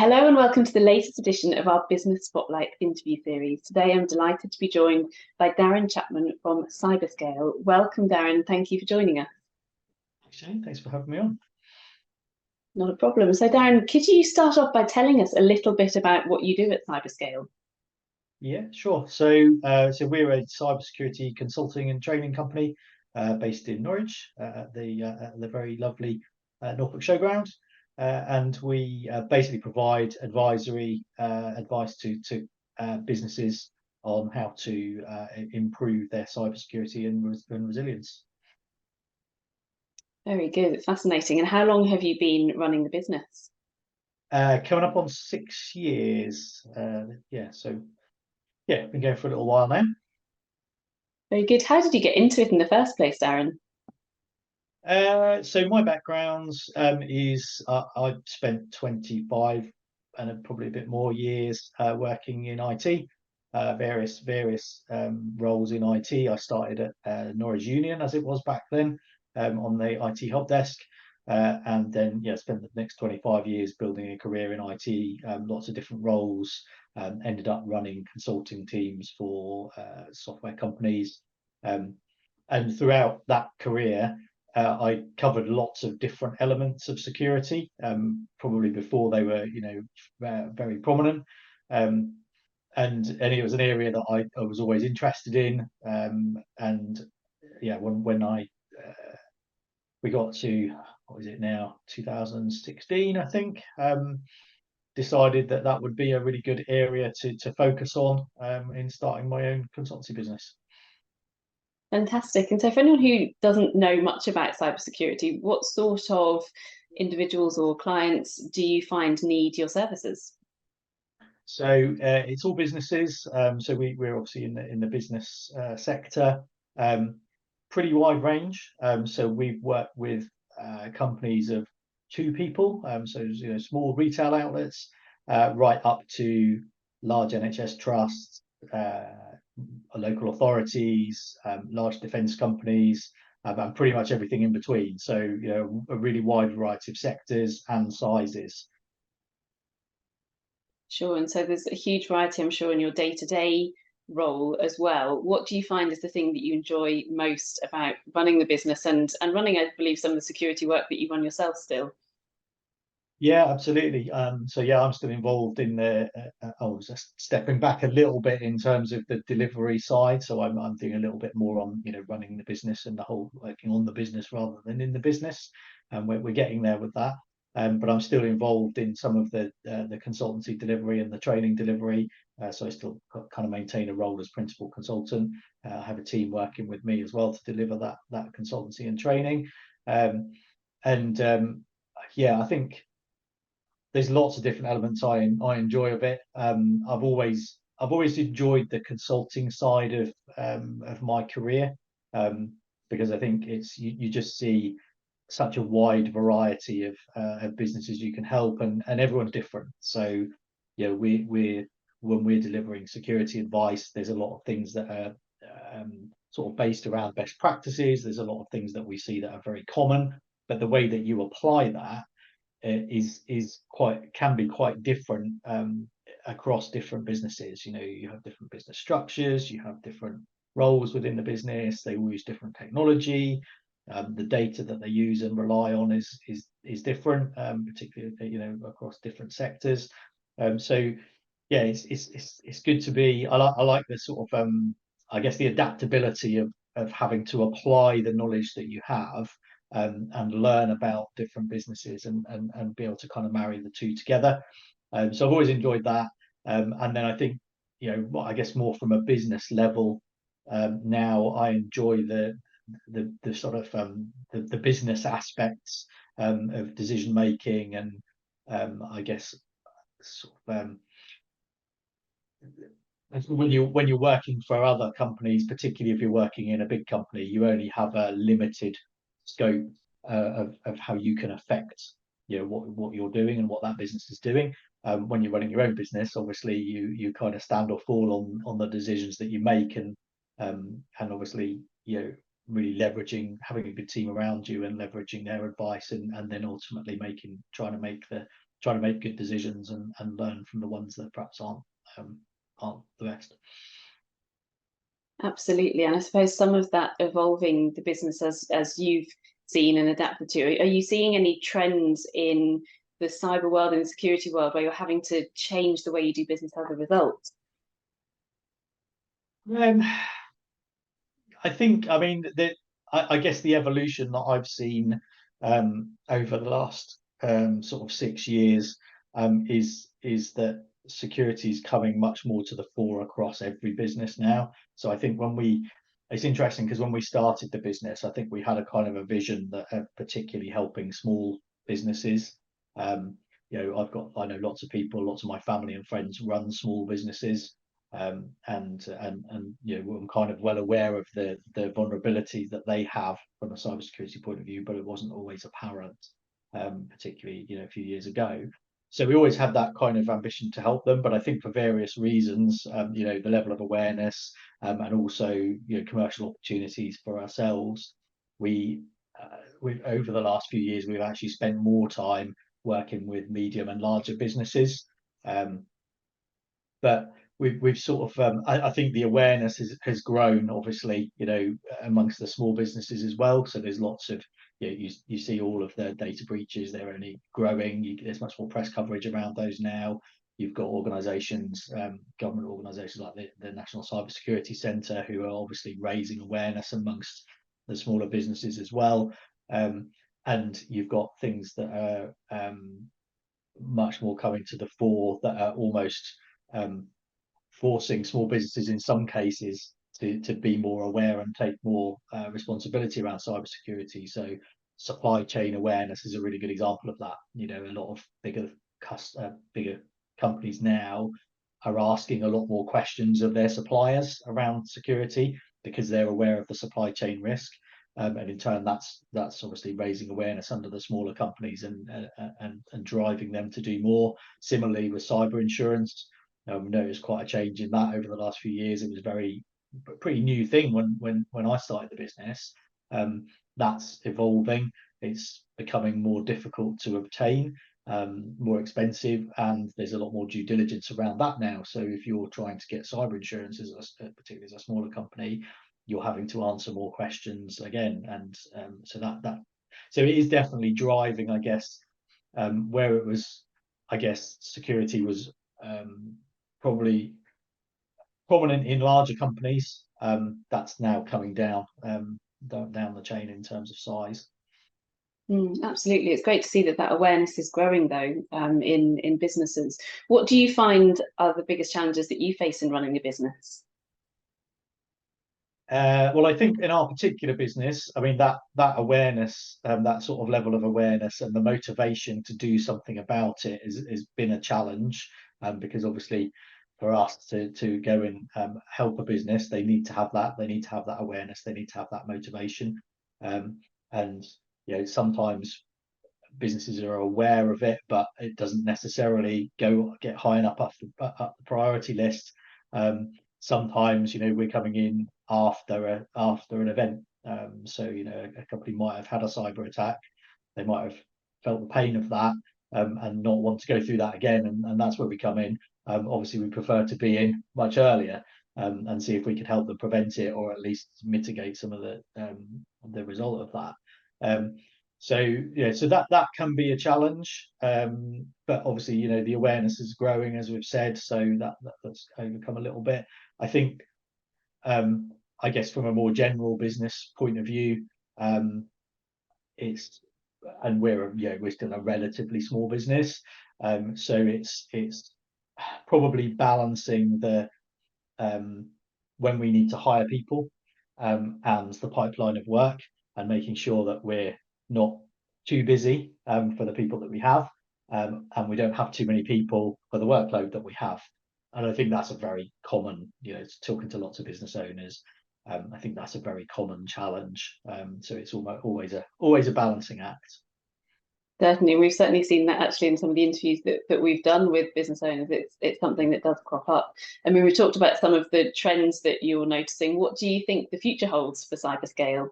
Hello and welcome to the latest edition of our Business Spotlight interview series. Today I'm delighted to be joined by Darren Chapman from CyberScale. Welcome, Darren. Thank you for joining us. Shane, thanks for having me on. Not a problem. So, Darren, could you start off by telling us a little bit about what you do at CyberScale? Yeah, sure. So we're a cybersecurity consulting and training company based in Norwich at the very lovely Norfolk Showground, and we basically provide advisory advice to businesses on how to improve their cybersecurity and resilience. Very good. It's fascinating. And how long have you been running the business? Coming up on 6 years. Been going for a little while now. Very good. How did you get into it in the first place, Darren? So my background is I spent 25 and probably a bit more years working in IT, various roles in IT. I started at Norwich Union, as it was back then, on the IT help desk, and then spent the next 25 years building a career in IT, lots of different roles. Ended up running consulting teams for software companies, and throughout that career, I covered lots of different elements of security, probably before they were, very prominent. And it was an area that I was always interested in. When we got to, what is it now, 2016, I think, decided that would be a really good area to focus on in starting my own consultancy business. Fantastic. And so for anyone who doesn't know much about cybersecurity, what sort of individuals or clients do you find need your services? So it's all businesses. So we're obviously in the business sector, pretty wide range. So we've worked with companies of 2 people, so small retail outlets, right up to large NHS trusts, local authorities, large defence companies, and pretty much everything in between. So a really wide variety of sectors and sizes. Sure. And so there's a huge variety, I'm sure, in your day-to-day role as well. What do you find is the thing that you enjoy most about running the business and running, I believe, some of the security work that you run yourself still? Yeah, absolutely. I'm still involved in I was just stepping back a little bit in terms of the delivery side. So I'm doing a little bit more on running the business and the whole working on the business rather than in the business, and we're getting there with that. But I'm still involved in some of the consultancy delivery and the training delivery. So I still kind of maintain a role as principal consultant. I have a team working with me as well to deliver that consultancy and training. I think there's lots of different elements I enjoy of it. I've always enjoyed the consulting side of my career, because I think it's you just see such a wide variety of businesses you can help, and everyone's different. So we're when we're delivering security advice, there's a lot of things that are sort of based around best practices. There's a lot of things that we see that are very common, but the way that you apply that can be quite different across different businesses. You have different business structures, you have different roles within the business, they all use different technology, the data that they use and rely on is different, particularly across different sectors. It's good to be. I like the sort of I guess the adaptability of having to apply the knowledge that you have, and learn about different businesses and be able to kind of marry the two together. So I've always enjoyed that. And then I think, I guess more from a business level, now I enjoy the sort of the business aspects of decision making, and I guess sort of when you're working for other companies, particularly if you're working in a big company, you only have a limited scope of how you can affect what you're doing and what that business is doing. When you're running your own business, obviously you kind of stand or fall on the decisions that you make, and obviously really leveraging, having a good team around you and leveraging their advice, and then ultimately trying to make the trying to make good decisions and learn from the ones that perhaps aren't the best. Absolutely. And I suppose some of that evolving the business as you've seen and adapted to, are you seeing any trends in the cyber world and the security world where you're having to change the way you do business as a result? I think, I mean, I guess the evolution that I've seen over the last sort of 6 years is that security is coming much more to the fore across every business now. So I think it's interesting because when we started the business, I think we had a kind of a vision that particularly helping small businesses. I know lots of people, lots of my family and friends run small businesses. And I'm kind of well aware of the vulnerability that they have from a cybersecurity point of view, but it wasn't always apparent, particularly a few years ago. So we always had that kind of ambition to help them, but I think for various reasons, the level of awareness and also commercial opportunities for ourselves, we've over the last few years we've actually spent more time working with medium and larger businesses. But we've sort of I think the awareness has grown, obviously, amongst the small businesses as well. So there's lots of you see all of the data breaches, they're only growing. There's much more press coverage around those now. You've got organisations, government organisations like the National Cybersecurity Centre, who are obviously raising awareness amongst the smaller businesses as well. And you've got things that are much more coming to the fore that are almost forcing small businesses in some cases to be more aware and take more responsibility around cybersecurity. So supply chain awareness is a really good example of that. A lot of bigger companies now are asking a lot more questions of their suppliers around security because they're aware of the supply chain risk. And in turn, that's obviously raising awareness under the smaller companies and driving them to do more. Similarly with cyber insurance, we noticed quite a change in that over the last few years. It was a pretty new thing when I started the business. That's evolving. It's becoming more difficult to obtain, more expensive, and there's a lot more due diligence around that now. So if you're trying to get cyber insurance, particularly as a smaller company, you're having to answer more questions again. And so it is definitely driving, I guess, where it was, I guess, security was probably prominent in larger companies. That's now coming down the chain in terms of size. Absolutely. It's great to see that awareness is growing, though, in businesses. What do you find are the biggest challenges that you face in running a business? Well, I think in our particular business, I mean, that awareness, that sort of level of awareness and the motivation to do something about it has been a challenge, because obviously for us to go and help a business, they need to have that. They need to have that awareness. They need to have that motivation. And sometimes businesses are aware of it, but it doesn't necessarily get high enough up the priority list. Sometimes we're coming in after an event, so a company might have had a cyber attack, they might have felt the pain of that, and not want to go through that again, and that's where we come in. Obviously we prefer to be in much earlier, and see if we can help them prevent it or at least mitigate some of the result of that. So that can be a challenge, but obviously the awareness is growing, as we've said, so that's overcome a little bit. I think, I guess from a more general business point of view, we're still a relatively small business, so it's probably balancing when we need to hire people, and the pipeline of work, and making sure that we're not too busy for the people that we have, and we don't have too many people for the workload that we have. And I think that's a very common, talking to lots of business owners, I think that's a very common challenge. So it's always a balancing act. Certainly, we've certainly seen that actually in some of the interviews that we've done with business owners. It's something that does crop up. I mean, we talked about some of the trends that you're noticing. What do you think the future holds for CyberScale?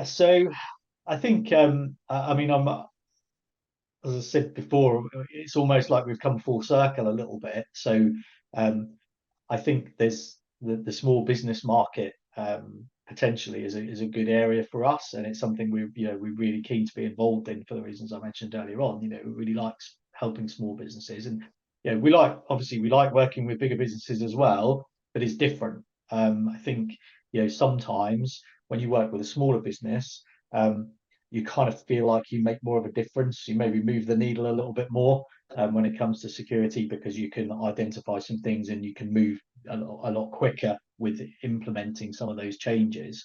So I think, I mean, as I said before, it's almost like we've come full circle a little bit. So I think there's the small business market potentially is a good area for us, and it's something we're really keen to be involved in for the reasons I mentioned earlier on. We really like helping small businesses, and we like working with bigger businesses as well, but it's different. I think sometimes when you work with a smaller business, you kind of feel like you make more of a difference. You maybe move the needle a little bit more when it comes to security, because you can identify some things and you can move a lot quicker with implementing some of those changes.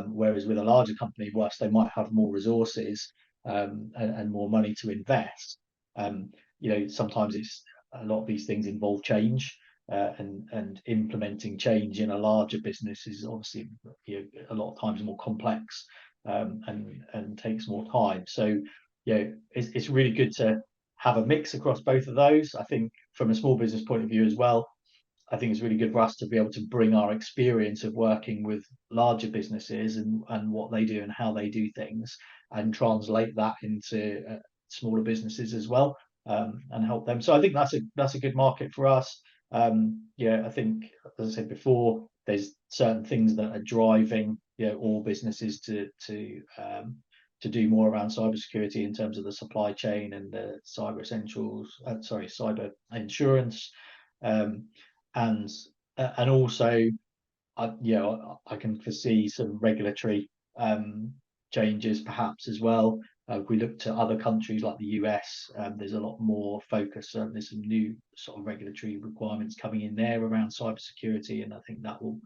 Whereas with a larger company, whilst they might have more resources and more money to invest, sometimes it's a lot of these things involve change. And implementing change in a larger business is obviously a lot of times more complex and takes more time. So it's really good to have a mix across both of those. I think from a small business point of view as well, I think it's really good for us to be able to bring our experience of working with larger businesses and what they do and how they do things, and translate that into smaller businesses as well, and help them. So I think that's a good market for us. I think, as I said before, there's certain things that are driving all businesses to do more around cybersecurity in terms of the supply chain and the cyber essentials, cyber insurance, and also I can foresee some regulatory changes perhaps as well. If we look to other countries like the US, there's a lot more focus. There's some new sort of regulatory requirements coming in there around cybersecurity, and I think that will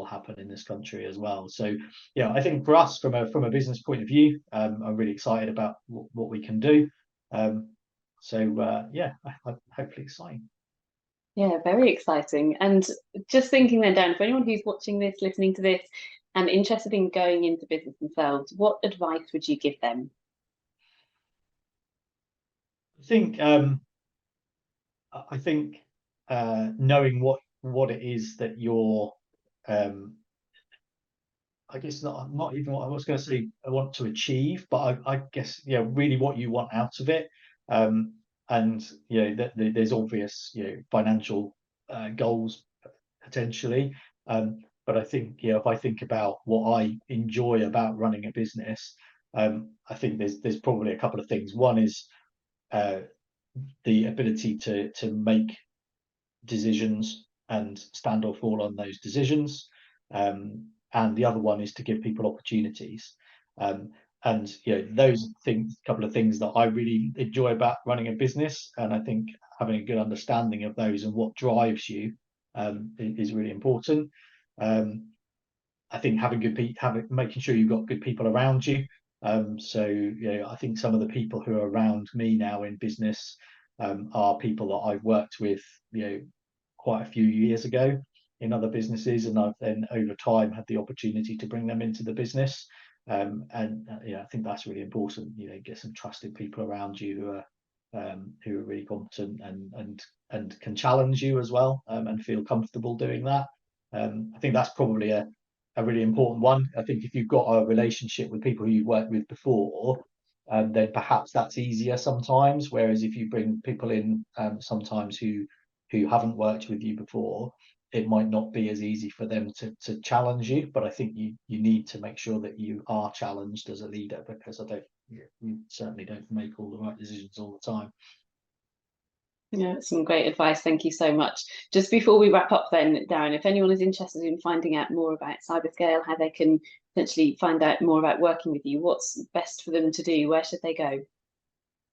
happen in this country as well. So I think for us, from a business point of view, I'm really excited about what we can do. Hopefully exciting. Yeah, very exciting. And just thinking then, Dan, for anyone who's watching this, listening to this, and interested in going into business themselves, what advice would you give them? I think knowing what it is that you're, I guess not even what I was going to say I want to achieve, but I guess really what you want out of it. And there's obvious financial goals potentially, but I think if I think about what I enjoy about running a business, I think there's probably a couple of things. One is the ability to make decisions and stand or fall on those decisions, and the other one is to give people opportunities. And those things, a couple of things that I really enjoy about running a business, and I think having a good understanding of those and what drives you is really important. I think making sure you've got good people around you. So I think some of the people who are around me now in business are people that I've worked with quite a few years ago in other businesses, and I've then over time had the opportunity to bring them into the business. I think that's really important. Get some trusted people around you who are really competent and can challenge you as well, and feel comfortable doing that. I think that's probably a really important one. I think if you've got a relationship with people who you've worked with before, then perhaps that's easier sometimes. Whereas if you bring people in sometimes who haven't worked with you before, it might not be as easy for them to challenge you. But I think you need to make sure that you are challenged as a leader, because you certainly don't make all the right decisions all the time. Yeah, some great advice. Thank you so much. Just before we wrap up then, Darren, if anyone is interested in finding out more about CyberScale, how they can potentially find out more about working with you, what's best for them to do? Where should they go?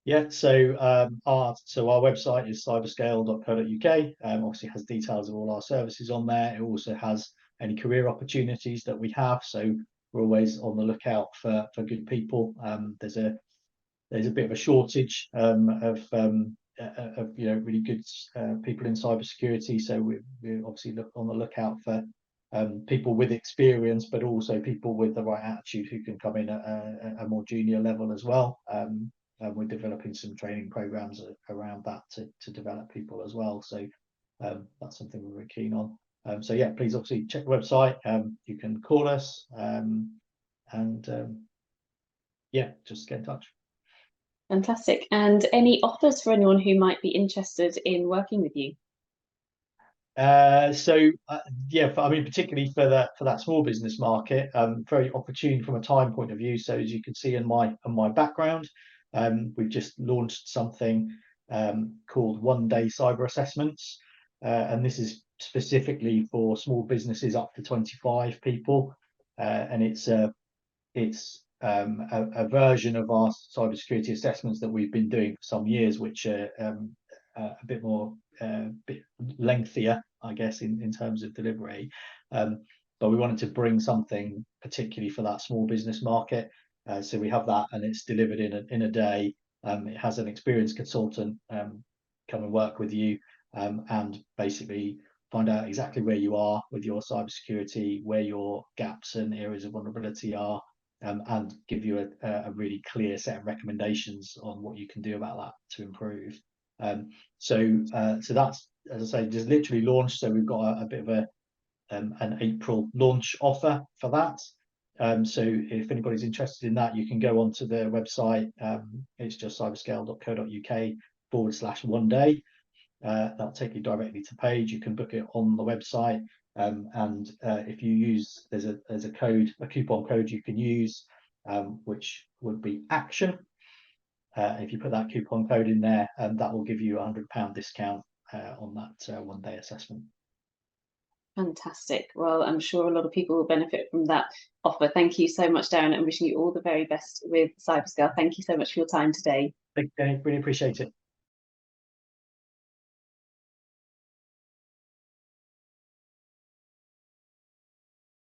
Yeah, so our website is cyberscale.co.uk. Obviously has details of all our services on there. It also has any career opportunities that we have. So we're always on the lookout for good people. There's a bit of a shortage of really good people in cybersecurity. So we obviously look on the lookout for people with experience, but also people with the right attitude who can come in at a more junior level as well. We're developing some training programs around that to develop people as well. So that's something we're very keen on. Please obviously check the website. You can call us, and just get in touch. Fantastic. And any offers for anyone who might be interested in working with you? Yeah, I mean, particularly for that small business market, very opportune from a time point of view. So as you can see in my background, we've just launched something called 1-day cyber assessments, and this is specifically for small businesses up to 25 people, and it's a version of our cybersecurity assessments that we've been doing for some years, which are a bit more bit lengthier, I guess, in terms of delivery. But we wanted to bring something particularly for that small business market. So we have that, and it's delivered in a day. It has an experienced consultant come and work with you, and basically find out exactly where you are with your cybersecurity, where your gaps and areas of vulnerability are, and give you a really clear set of recommendations on what you can do about that to improve. So that's, as I say, just literally launched. So we've got a bit of an April launch offer for that. So if anybody's interested in that, you can go onto their website. It's just cyberscale.co.uk/1day. That'll take you directly to page. You can book it on the website, and if you use, there's a coupon code you can use, which would be action. If you put that coupon code in there, that will give you a £100 discount on that 1-day assessment. Fantastic. Well, I'm sure a lot of people will benefit from that offer. Thank you so much, Darren, and wishing you all the very best with CyberScale. Thank you so much for your time today. Thank you, Jenny. Really appreciate it.